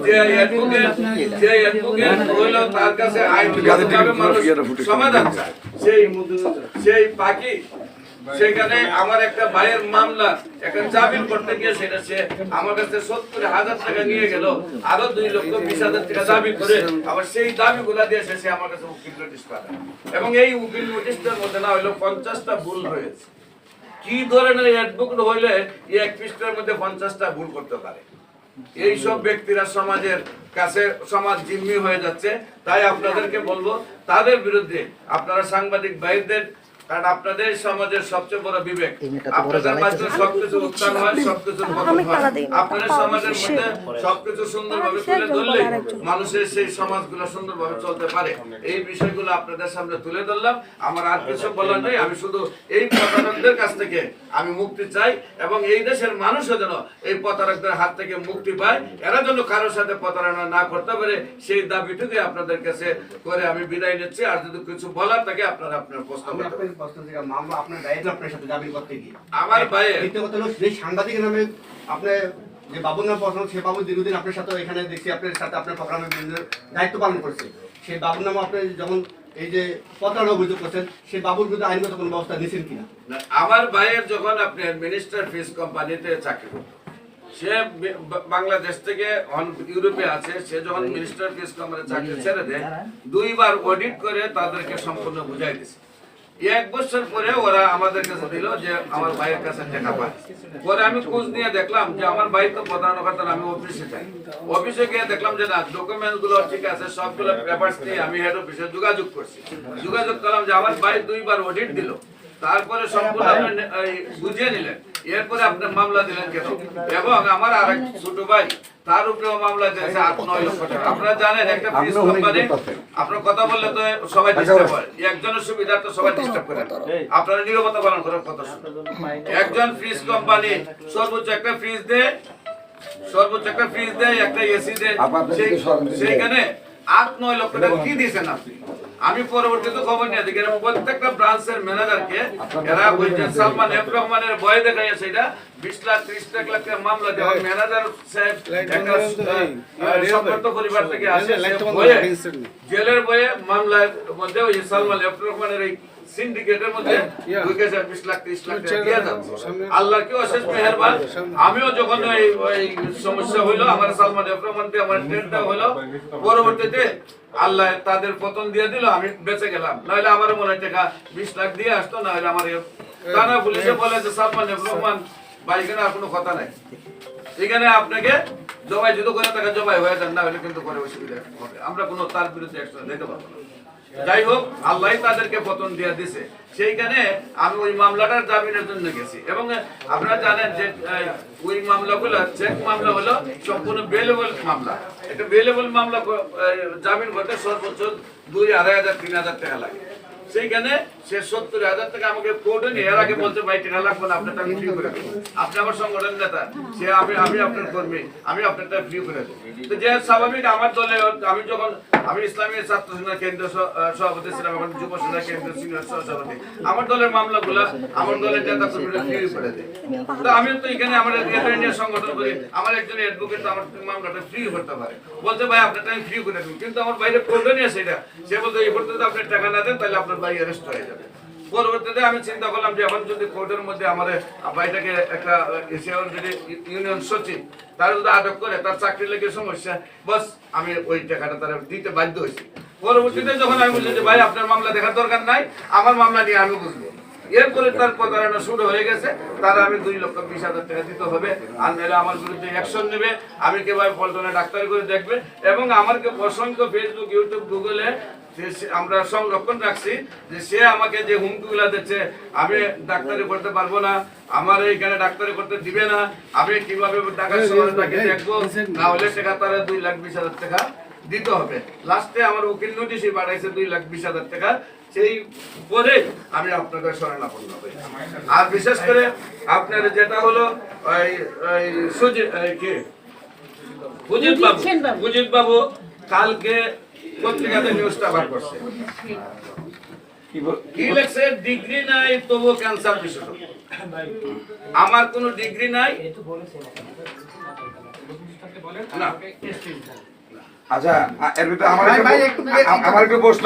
যে অ্যাডভোকেট হইলো তার কাছে আইনগতভাবে মানুষ সমাধান চায়, সেই পাখি সেখানে আমার একটা ভাইয়ের মামলা একটা জামিন করতে গিয়ে সেটা সে আমার কাছে 70,000 টাকা নিয়ে গেল, আরো 2,20,000 টাকা দাবি করে আবার সেই দাবিগুলা দিয়ে সে আমার কাছে উকিল নোটিশ পাঠায়। এবং এই উকিল নোটিশটার মধ্যে না হইলো 50টা ভুল রয়েছে। কি ধরনের অ্যাডভোকেট হইলে এই এক পৃষ্ঠার মধ্যে 50টা ভুল করতে পারে? এইসব ব্যক্তিরা সমাজের কাছে সমাজ জিম্মি হয়ে যাচ্ছে। তাই আপনাদেরকে বলবো তাদের বিরুদ্ধে আপনারা সাংবাদিক ভাইদের, কারণ আপনাদের সমাজের সবচেয়ে বড় বিবেক, আপনাদের মাধ্যমে সবকিছু উত্থান হয়, সবকিছু পতন হয়। আপনাদের সমাজের মধ্যে সবকিছু সুন্দরভাবে তুলে ধরলে মানুষের সেই সমাজগুলো সুন্দরভাবে চলতে পারে। এই বিষয়গুলো আপনাদের সামনে তুলে ধরলাম। আমার আর কিছু বলার নেই। আমি শুধু এই প্রতারকদের কাছ থেকে আমি মুক্তি চাই এবং এই দেশের মানুষও যেন এই প্রতারকদের হাত থেকে মুক্তি পায়, এরা যেন কারোর সাথে প্রতারণা না করতে পারে, সেই দাবিটুকু আপনাদের কাছে করে আমি বিদায় নিচ্ছি। আর যদি কিছু বলার থাকে আপনারা আপনার প্রশ্ন করতে। মামলা আপনার দায়িত্ব, আপনার সাথে জামিন করতে গিয়ে আমার ভাইয়ের দ্বিতীয় কথা হলো যে সাংবাদিকের নামে আপনি যে বাবুর নাম পড়ানো, সে বাবু দীর্ঘদিন আপনার সাথে এখানে দেখছি আপনার সাথে আপনার প্রোগ্রামে দায়িত্ব পালন করছে। সেই বাবুর নামে আপনি যখন এই যে প্রতারণা অভিযোগ করছেন, সেই বাবুর বিরুদ্ধে আইনগত কোনো ব্যবস্থা নিয়েছেন কিনা? আমার ভাইয়ের যখন আপনি মিনিস্টার ফিস কোম্পানিতে চাকরি করত, সে বাংলাদেশ থেকে ইউরোপে আছে, সে যখন মিনিস্টার ফিস কোম্পানিতে চাকরি ছেড়ে দেয় 2বার অডিট করে তাদেরকে সম্পূর্ণ বুঝাই দিয়েছে। 1 বছর পরে ওরা আমাদের কাছে দিল যে আমার ভাইয়ের কাছে টাকা পায়। পরে আমি খোঁজ নিয়ে দেখলাম যে আমার ভাই তো প্রধান কথা, আমি অফিসে যাই, অফিসে গিয়ে দেখলাম যে না, ডকুমেন্টস গুলো ঠিক আছে, সবগুলো পেপারস নিয়ে আমি হেড অফিসে যোগাযোগ করছি। যোগাযোগ করলাম যে আমার ভাই 2বার অডিট দিল, তারপরে সম্পূর্ণ বুঝিয়ে নিলেন, এরপরে আপনার মামলা দিলেন কেন? এবং আমার আরেক ছোট ভাই তার উপরেও মামলা দিয়েছে 8-9 লক্ষ টাকা। আপনারা জানেন একটা ফিস কোম্পানি, আপনার কথা বললে তো সবাই ডিস্টার্ব হয়, একজনের সুবিধা তো সবাই ডিস্টার্ব করে, আপনারা নীরবতা পালন করার কথা। একজন ফিস কোম্পানি সর্বোচ্চ একটা ফিস দেয়, একটা এসি দেয়, সেইখানে 8-9 লক্ষ টাকা কি দিয়েছেন আপনি? আমি পরবর্তীতে খবর নিয়ে দেখি প্রত্যেকটা ব্রাঞ্চের ম্যানেজারকে এরা বলছেন সালমান এফ রহমানের ভয় দেখাইয়া সেটা 20 লাখ 30 লাখ টাকা মামলা দেওয়া। ম্যানেজার সাহেব একটা সম্পর্ক পরিবার থেকে আসে, জেলের বয়ে মামলার মধ্যে ওই সালমান এফ রহমানের এই সিন্ডিকেটের মধ্যে 20 লাখ 30 লাখ টাকা দিয়ে যাচ্ছে। আল্লাহ কি অশেষ মেহেরবান। আমিও যখন ওই সমস্যা হইলো, আমার সালমান এফ রহমান দিয়ে আমার ট্রেনটা হইলো, পরবর্তীতে আল্লাহ তাদের পতন দিয়ে দিল, আমি বেঁচে গেলাম। নাহলে আমার মনে হয় টাকা 20 লাখ দিয়ে আসতো, নাহলে আমার থানা পুলিশে বলে যে সালমান এফ রহমান ভাই এখানে আর কোনো কথা নাই, এখানে আপনাকে জবাই যদি করে টাকা জবাই হয়ে যান, না হলে কিন্তু করে অসুবিধা হবে, আমরা কোনো তার বিরুদ্ধে অ্যাকশন নিতে পারবো না। যাই হোক, আল্লাহ তাদেরকে পতন দিয়ে দিছে। সেইখানে আমি ওই মামলাটার জামিনের জন্য গেছি এবং আপনারা জানেন যে ওই মামলাগুলো চেক মামলা হলো সম্পূর্ণ বেলেবল মামলা। একটা বেলেবল মামলা জামিন করতে সর্বোচ্চ 2,000-3,000 টাকা লাগে। সেইখানে সে 70,000 টাকা আমাকে কোর্টে নিয়ে এর আগে বলতে ভাই টাকা লাগবে না, আপনারটা আমি ফ্রি করে দেবো, আপনি আমার সংগঠন নেতা, সে আমি আপনার কর্মী, আমি আপনারটা ফ্রি করে দেবো। তো যে স্বাভাবিক আমার দলে আমি ইসলামী ছাত্র সেনা কেন্দ্রীয় সভাপতি ছিলাম, এখন যুব সেনা কেন্দ্রীয় সিনিয়র সভাপতি, আমার দলের মামলাগুলো আমার দলের নেতা কর্মীরা ফ্রি করে দেয়। তো আমি তো এখানে আমার সংগঠন করি, আমার একজন অ্যাডভোকেট আমার মামলাটা ফ্রি করতে পারে, বলতে ভাই আপনারটা আমি ফ্রি করে দেবো, কিন্তু আমার বাইরে কোর্টে নিয়ে সেটা সে বলতে এই পর্যন্ত আপনি টাকা না দেন তাহলে আপনার ভাই অ্যারেস্ট হয়ে যাবে। পরবর্তীতে আমি চিন্তা করলাম যে এখন যদি কোর্টের মধ্যে আমার ভাইটাকে একটা যদি ইউনিয়ন সচিব তারা যদি আটক করে, তার চাকরি লেগে সমস্যা, বস আমি ওই টাকাটা তারা দিতে বাধ্য হয়েছি। পরবর্তীতে যখন আমি বলছি যে ভাই আপনার মামলা দেখার দরকার নাই, আমার মামলা নিয়ে আমি বুঝবো, এরপরে তার প্রতারণা শুরু হয়ে গেছে। তারা আমি 2,20,000 টাকা দিতে হবে, আর নাহলে আমার বিরুদ্ধে অ্যাকশন নেবে, আমি কিভাবে পল্টনে ডাক্তারি করে দেখবে। এবং আমাকে অসংখ্য ফেসবুক, ইউটিউব, গুগলে আমরা সংরক্ষণ রাখছি যে সে আমাকে যে হুমকিগুলা দিচ্ছে, আমি ডাক্তারি করতে পারবো না, আমার এইখানে ডাক্তারি করতে দিবে না, আমি কিভাবে ঢাকার শহরে তাকে দেখবো, না হলে টাকা তারা 2,20,000 টাকা দিতে হবে। লাস্টে আমার উকিল নোটিশই পাঠাইছে 2,20,000 টাকা, সেই পরে আমি আপনাদের শরণাপন্ন হই। আর বিশেষ করে আপনার যেটা হলো সুজিত বাবু কালকে পত্রিকাতে নিউজটা বার করছে, কি লেখছে, ডিগ্রি নাই তবু ক্যান্সার বিশেষজ্ঞ। আমার কোনো ডিগ্রি নাই, না আচ্ছা এর ভিতরে আমার একটা প্রশ্ন